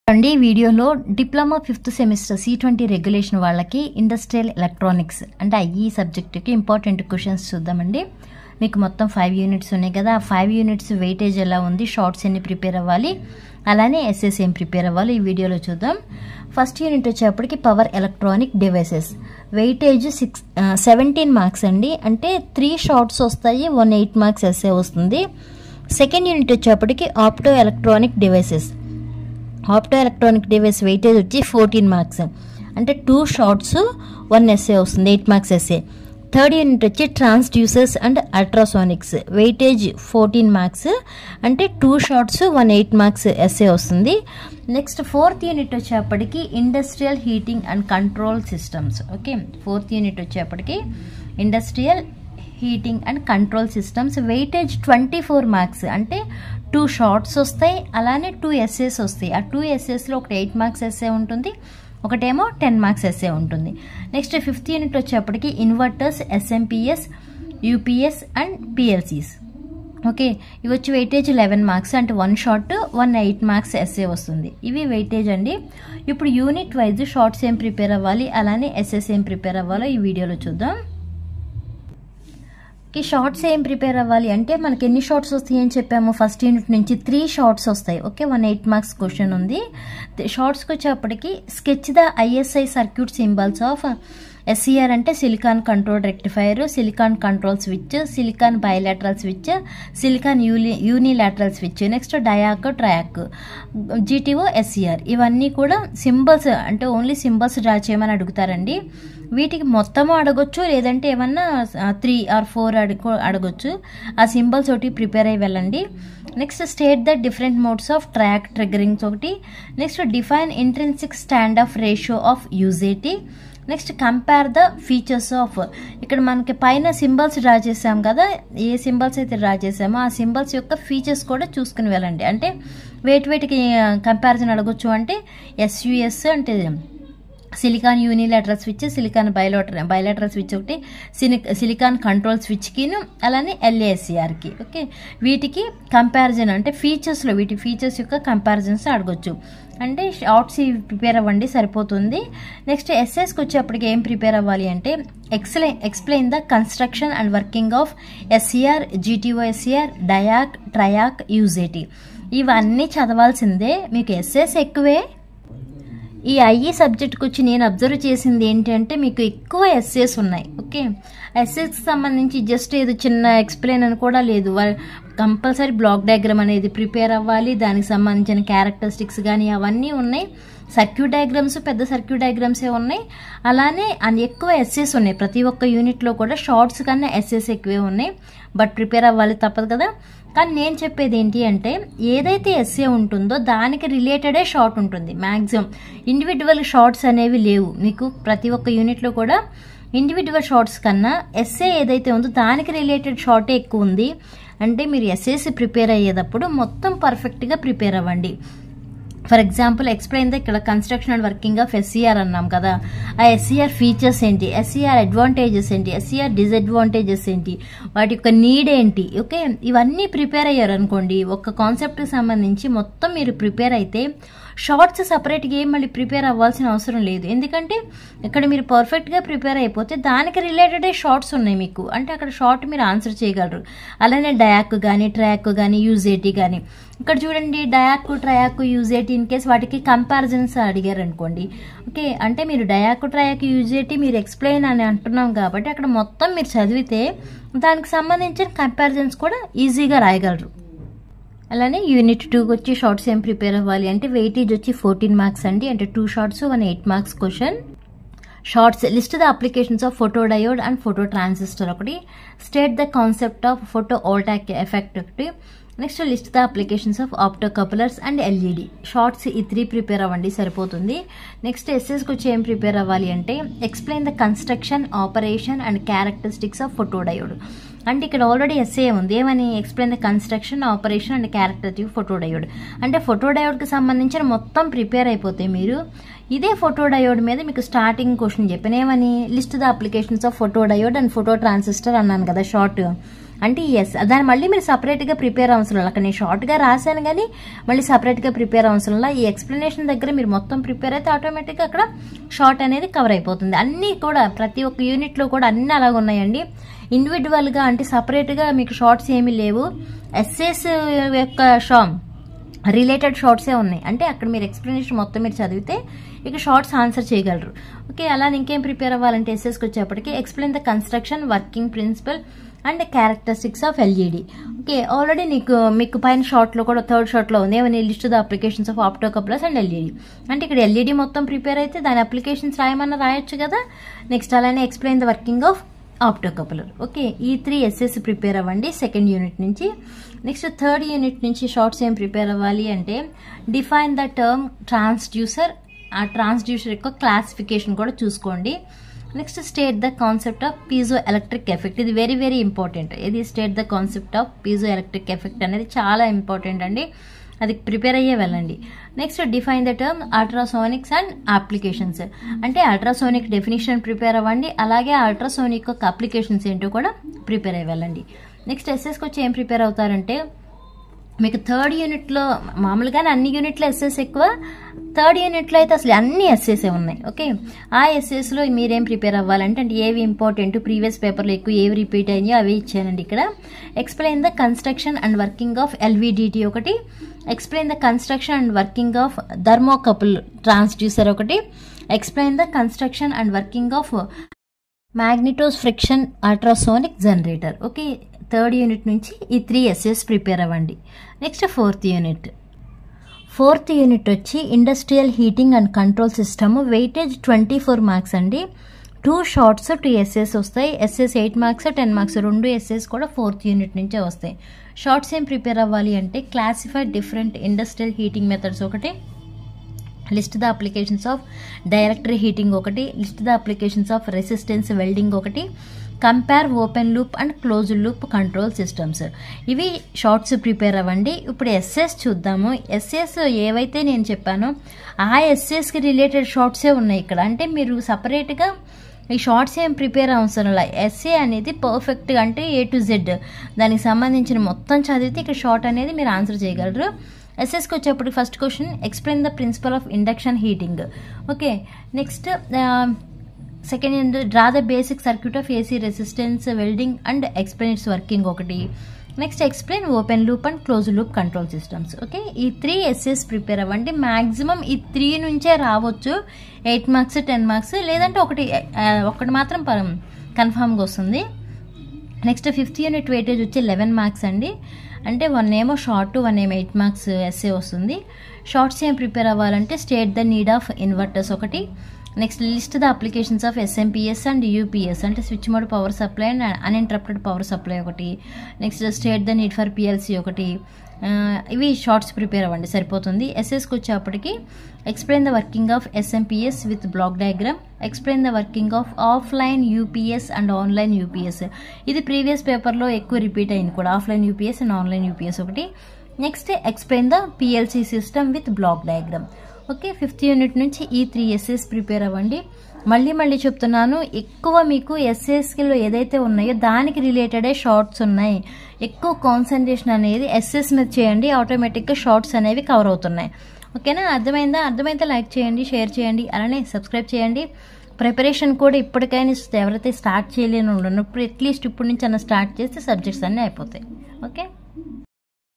అండి వీడియోలో diploma 5th semester C20 regulation వాళ్ళకి ఇండస్ట్రియల్ ఎలక్ట్రానిక్స్ అంటే ఈ సబ్జెక్టుకి ఇంపార్టెంట్ క్వశ్చన్స్ చూద్దామండి. మీకు మొత్తం 5 యూనిట్స్ ఉన్నాయి కదా, ఆ 5 యూనిట్స్ వెయిటేజ్ ఎలా ఉంది, షార్ట్స్ ఎన్ని ప్రిపేర్ అవ్వాలి, అలానే ఎస్ఎస్ ఏం ప్రిపేర్ అవ్వాలి ఈ వీడియోలో చూద్దాం. ఫస్ట్ యూనిట్ వచ్చేప్పటికి power electronic devices, weightage 17 marks అండి. అంటే 3 షార్ట్స్ వస్తాయి, 1 8 మార్క్స్ ఎస్ఏ వస్తుంది. సెకండ్ యూనిట్ వచ్చేప్పటికి opto electronic devices, opto electronic device weightage వచ్చి 14 మార్క్స్, అంటే 2 షార్ట్స్ 1 ఎస్ఏ వస్తుంది, 8 మార్క్స్ ఎస్ఏ. థర్డ్ యూనిట్ వచ్చి transducers and ultrasonics, weightage 14 marks, అంటే 2 షార్ట్స్ 1 8 మార్క్స్ ఎస్ఏ వస్తుంది. నెక్స్ట్ ఫోర్త్ యూనిట్ వచ్చేప్పటికి industrial heating and control systems. Okay, fourth unit వచ్చేప్పటికి industrial heating and control systems, weightage 24 marks, అంటే 2 shorts వస్తాయి, అలానే 2 essays వస్తాయి. ఆ 2 ఎస్ఏస్లో ఒకటి 8 మార్క్స్ ఎస్ఏ ఉంటుంది, ఒకటేమో 10 మార్క్స్ ఎస్ఏ ఉంటుంది. నెక్స్ట్ ఫిఫ్త్ యూనిట్ వచ్చేప్పటికి inverters, SMPS, UPS and PLCs. Okay, ఇవి వచ్చి వెయిటేజ్ 11 మార్క్స్, అంటే 1 షార్ట్ 1 8 మార్క్స్ ఎస్ఏ వస్తుంది. ఇవి వెయిటేజ్ అండి. ఇప్పుడు యూనిట్ వైజ్ షార్ట్స్ ఏం ప్రిపేర్ అవ్వాలి, అలానే ఎస్ఎస్ ఏం ప్రిపేర్ అవ్వాలో ఈ వీడియోలో చూద్దాం. షార్ట్స్ ఏం ప్రిపేర్ అవ్వాలి అంటే మనకి ఎన్ని షార్ట్స్ వస్తాయి అని చెప్పాము, ఫస్ట్ యూనిట్ నుంచి 3 షార్ట్స్ వస్తాయి. ఓకే, 1 8 మార్క్స్ క్వశ్చన్ ఉంది. షార్ట్స్కి వచ్చేప్పటికి sketch the ISI circuit symbols of SCR అంటే silicon control rectifier, silicon control switch, silicon bilateral switch, silicon unilateral switch, next diac, triac, GTO, SCR. ఇవన్నీ కూడా సింబల్స్, అంటే only symbols draw చేయమని అడుగుతారండి. వీటికి మొత్తము అడగొచ్చు, లేదంటే ఏమన్నా 3 or 4 అడగొచ్చు. ఆ సింబల్స్ ఒకటి ప్రిపేర్ అయ్యి వెళ్ళండి. Next state the different modes of track triggerings ఒకటి. Next define intrinsic stand off ratio of UJT. Next compare the features of, ఇక్కడ మనకి పైన సింబల్స్ డ్రా చేసాం కదా, ఏ సింబల్స్ అయితే డ్రా చేసామో ఆ సింబల్స్ యొక్క ఫీచర్స్ కూడా చూసుకుని వెళ్ళండి. అంటే వేటికి కంపారిజన్ అడగొచ్చు అంటే ఎస్యుఎస్ అంటే silicon unilateral switch, silicon bilateral switch ఒకటి, సిలికాన్ కంట్రోల్ స్విచ్కిను, అలానే ఎల్ఏఎస్సిఆర్కి. ఓకే, వీటికి కంపారిజన్ అంటే ఫీచర్స్లో వీటి ఫీచర్స్ యొక్క కంపారిజన్స్ అడగొచ్చు. అంటే షార్ట్స్ ప్రిపేర్ అవ్వండి సరిపోతుంది. నెక్స్ట్ ఎస్ఎస్కి వచ్చేప్పటికి ఏం ప్రిపేర్ అవ్వాలి అంటే explain the construction and working of SCR, GTO SCR, diac, triac, UJT. ఇవన్నీ చదవాల్సిందే, మీకు ఎస్ఎస్ ఎక్కువే. ఈ ఐఈ సబ్జెక్ట్కి వచ్చి నేను అబ్జర్వ్ చేసింది ఏంటంటే మీకు ఎక్కువ ఎస్ఏస్ ఉన్నాయి. ఓకే, ఎస్ఏస్కి సంబంధించి జస్ట్ ఏదో చిన్న ఎక్స్ప్లెయిన్ అని కూడా లేదు, కంపల్సరీ బ్లాక్ డయాగ్రామ్ అనేది ప్రిపేర్ అవ్వాలి, దానికి సంబంధించిన క్యారెక్టరిస్టిక్స్ కానీ అవన్నీ ఉన్నాయి. సర్క్యూట్ డయాగ్రామ్స్, పెద్ద సర్క్యూట్ డయాగ్రామ్సే ఉన్నాయి, అలానే ఎక్కువ ఎస్ఏస్ ఉన్నాయి. ప్రతి ఒక్క యూనిట్లో కూడా షార్ట్స్ కన్నా ఎస్ఏస్ ఎక్కువే ఉన్నాయి, బట్ ప్రిపేర్ అవ్వాలి తప్పదు కదా. కానీ నేను చెప్పేది ఏంటి అంటే ఏదైతే ఎస్ఏ ఉంటుందో దానికి రిలేటెడే షార్ట్ ఉంటుంది. మ్యాక్సిమం ఇండివిజువల్ షార్ట్స్ అనేవి లేవు మీకు. ప్రతి ఒక్క యూనిట్లో కూడా ఇండివిజువల్ షార్ట్స్ కన్నా ఎస్ఏ ఏదైతే ఉందో దానికి రిలేటెడ్ షార్టే ఎక్కువ ఉంది. అంటే మీరు ఎస్ఏసి ప్రిపేర్ అయ్యేటప్పుడు మొత్తం పర్ఫెక్ట్గా ప్రిపేర్ అవ్వండి. ఫర్ ఎగ్జాంపుల్ ఎక్స్ప్లెయిన్ ద ఇక్కడ construction and working of SER అన్నాం కదా, ఆ ఎస్ఈఆర్ ఫీచర్స్ ఏంటి, ఎస్ఈఆర్ అడ్వాంటేజెస్ ఏంటి, ఎస్ఈఆర్ డిసడ్వాంటేజెస్ ఏంటి, వాటి యొక్క నీడ్ ఏంటి. ఓకే, ఇవన్నీ ప్రిపేర్ అయ్యారు అనుకోండి, ఒక కాన్సెప్ట్కి సంబంధించి మొత్తం మీరు ప్రిపేర్ అయితే షార్ట్స్ సపరేట్గా ఏం మళ్ళీ ప్రిపేర్ అవ్వాల్సిన అవసరం లేదు. ఎందుకంటే ఇక్కడ మీరు పర్ఫెక్ట్గా ప్రిపేర్ అయిపోతే దానికి రిలేటెడే షార్ట్స్ ఉన్నాయి మీకు, అంటే అక్కడ షార్ట్ మీరు ఆన్సర్ చేయగలరు. అలానే డయాక్ కానీ, ట్రయాక్ కానీ, యూజేటీ కానీ. ఇక్కడ చూడండి డయాక్, ట్రయాక్, యూజేటీ ఇన్ కేస్ వాటికి కంపారిజన్స్ అడిగారు అనుకోండి. ఓకే, అంటే మీరు డయాక్, ట్రయాక్, యూజేటీ మీరు ఎక్స్ప్లెయిన్ అని అంటున్నాం కాబట్టి అక్కడ మొత్తం మీరు చదివితే దానికి సంబంధించిన కంపారిజన్స్ కూడా ఈజీగా రాయగలరు. అలానే యూనిట్ 2కి వచ్చి షార్ట్స్ ఏం ప్రిపేర్ అవ్వాలి అంటే వెయిటేజ్ వచ్చి 14 మార్క్స్ అండి, అంటే 2 shorts 1 8 marks question. Shorts list the applications of photodiode and phototransistor ఒకటి, state the concept of photovoltaic effect ఒకటి. Next list the applications of optocouplers and LED. Shorts ఈ 3 prepare అవ్వండి సరిపోతుంది. Next ఎస్ఎస్కి వచ్చి ఏం prepare అవ్వాలి అంటే explain the construction, operation and characteristics of photo diode. అంటే ఇక్కడ ఆల్రెడీ ఎస్ఏ ఉంది, ఏమని explain the construction, operation and characteristic photo diode. అంటే ఫోటో డయోడ్కి సంబంధించిన మొత్తం ప్రిపేర్ అయిపోతే మీరు ఇదే ఫోటో డయోడ్ మీద మీకు స్టార్టింగ్ క్వశ్చన్ చెప్పాను, ఏమని list the applications of photodiode and photo transistor అన్నాను కదా షార్ట్. అంటే దాన్ని మళ్ళీ మీరు సపరేట్గా ప్రిపేర్ అవసరం. అక్కడ నేను షార్ట్గా రాశాను కానీ మళ్ళీ సపరేట్గా ప్రిపేర్ అవసరంలా. ఈ ఎక్స్ప్లెనేషన్ దగ్గర మీరు మొత్తం ప్రిపేర్ అయితే ఆటోమేటిక్గా అక్కడ షార్ట్ అనేది కవర్ అయిపోతుంది. అన్నీ కూడా ప్రతి ఒక్క యూనిట్లో కూడా అన్నీ అలాగ ఉన్నాయండి. ఇండివిజువల్గా అంటే సపరేట్గా మీకు షార్ట్స్ ఏమీ లేవు. ఎస్ఏస్ యొక్క రిలేటెడ్ షార్ట్సే ఉన్నాయి. అంటే అక్కడ మీరు ఎక్స్ప్లెనేషన్ మొత్తం మీరు చదివితే ఇక షార్ట్స్ ఆన్సర్ చేయగలరు. ఓకే, అలా ఇంకేం ప్రిపేర్ అవ్వాలంటే ఎస్ఎస్కి వచ్చేప్పటికి explain the construction, working principle and characteristics of LED. Okay, already మీకు పైన షార్ట్లో కూడా థర్డ్ షార్ట్లో ఉంది ఏమని list the applications of optocouplers and LED. అంటే ఇక్కడ ఎల్ఈడి మొత్తం ప్రిపేర్ అయితే దాని అప్లికేషన్స్ రాయమన్నా రాయొచ్చు కదా. నెక్స్ట్ అలానే explain the working of optocoupler. Okay, ఈ 3 ఎస్ఎస్ ప్రిపేర్ అవ్వండి సెకండ్ యూనిట్ నుంచి. నెక్స్ట్ థర్డ్ యూనిట్ నుంచి షార్ట్స్ ఏం ప్రిపేర్ అవ్వాలి అంటే డిఫైన్ ద టర్మ్ ట్రాన్స్డ్యూసర్. ఆ ట్రాన్స్డ్యూసర్ యొక్క క్లాసిఫికేషన్ కూడా చూసుకోండి. Next state the concept of piezoelectric effect. ఇది వెరీ వెరీ ఇంపార్టెంట్. ఇది state the concept of piezoelectric effect అనేది చాలా ఇంపార్టెంట్ అండి. అది ప్రిపేర్ అయ్యే వెళ్ళండి. Next define the term ultrasonics and applications. అంటే అల్ట్రాసోనిక్ డెఫినేషన్ ప్రిపేర్ అవ్వండి, అలాగే అల్ట్రాసోనిక్ యొక్క అప్లికేషన్స్ ఏంటో కూడా ప్రిపేర్ అయ్యి వెళ్ళండి. నెక్స్ట్ ఎస్ఎస్కి వచ్చి ఏం ప్రిపేర్ అవుతారంటే మీకు థర్డ్ యూనిట్లో మామూలుగానే అన్ని యూనిట్లో ఎస్ఎస్ ఎక్కువ, థర్డ్ యూనిట్లో అయితే అసలు అన్ని ఎస్ఎస్ఏ ఉన్నాయి. ఓకే, ఆ ఎస్ఎస్లో మీరేం ప్రిపేర్ అవ్వాలంటే అంటే ఏవి ఇంపార్టెంట్, ప్రీవియస్ పేపర్లో ఎక్కువ ఏవి రిపీట్ అయినాయో అవి ఇచ్చానండి ఇక్కడ. Explain the construction and working of LVDT ఒకటి, explain the construction and working of thermocouple transducer ఒకటి, explain the construction and working of magnetostriction ultrasonic generator. Okay, third unit నుంచి ఈ 3 ఎస్ఎస్ ప్రిపేర్ అవ్వండి. Next fourth unit వచ్చి industrial heating and control system. Weightage 24 marks అండి. 2 shorts 2 essays వస్తాయి. Essays 8 marks 10 marks 2 essays కూడా fourth unit నుంచే వస్తాయి. Shorts ఏం ప్రిపేర్ అవ్వాలి అంటే classified different industrial heating methods ఒకటి, list the applications of dielectric heating ఒకటి, list the applications of resistance welding ఒకటి, compare open loop and close loop control systems. ఇవి షార్ట్స్ ప్రిపేర్ అవ్వండి. ఇప్పుడు ఎస్ఎస్ చూద్దాము. ఎస్ఎస్ ఏవైతే నేను చెప్పానో ఆ ఎస్ఎస్కి రిలేటెడ్ షార్ట్సే ఉన్నాయి ఇక్కడ. అంటే మీరు సపరేట్గా ఈ షార్ట్స్ ఏం ప్రిపేర్ అవసరం లేదు. ఎస్ఏ అనేది పర్ఫెక్ట్గా అంటే A to Z దానికి సంబంధించిన మొత్తం చదివితే ఇక్కడ షార్ట్ అనేది మీరు ఆన్సర్ చేయగలరు. ఎస్ఎస్కి వచ్చేప్పుడు first question explain the principle of induction heating. Okay, next second draw the basic circuit of AC resistance welding and explain its working ఒకటి. Next explain open loop and close loop control systems. Okay, ఈ 3 essays prepare అవ్వండి. Maximum ఈ 3 నుంచే రావచ్చు. 8 marks 10 marks లేదంటే ఒకటి మాత్రం కన్ఫామ్గా వస్తుంది. నెక్స్ట్ ఫిఫ్త్ యూనిట్ వెయిటేజ్ వచ్చి 11 మార్క్స్ అండి. అంటే 1 ఏమో షార్ట్ 1 ఏమో 8 మార్క్స్ ఎస్ఏ వస్తుంది. షార్ట్స్ ఏం ప్రిపేర్ అవ్వాలంటే state the need of inverters ఒకటి, next list the applications of SMPS and UPS అంటే switch mode power supply and uninterrupted power supply ఒకటి, next state the need for PLC ఒకటి. ఇవి shorts prepare అవ్వండి సరిపోతుంది. ఎస్ఎస్కి వచ్చేప్పటికి explain the working of SMPS with block diagram, explain the working of offline UPS and online UPS. ఇది previous పేపర్లో ఎక్కువ రిపీట్ అయింది కూడా, offline UPS and online UPS ఒకటి. Next explain the PLC system with block diagram. Okay, fifth unit నుంచి ఈ 3 essays prepare అవ్వండి. మళ్ళీ చెప్తున్నాను, ఎక్కువ మీకు ఎస్ఎస్లో ఏదైతే ఉన్నాయో దానికి రిలేటెడే షార్ట్స్ ఉన్నాయి. ఎక్కువ కాన్సన్ట్రేషన్ అనేది ఎస్ఎస్ మీద చేయండి, ఆటోమేటిక్గా షార్ట్స్ అనేవి కవర్ అవుతున్నాయి. ఓకేనా, అర్థమైతే లైక్ చేయండి, షేర్ చేయండి, అలానే సబ్స్క్రైబ్ చేయండి. ప్రిపరేషన్ కూడా ఇప్పటికైనా ఎవరైతే స్టార్ట్ చేయలేని ఉన్నప్పుడు అట్లీస్ట్ ఇప్పటి నుంచి అన్న స్టార్ట్ చేస్తే సబ్జెక్ట్స్ అన్నీ అయిపోతాయి. ఓకే.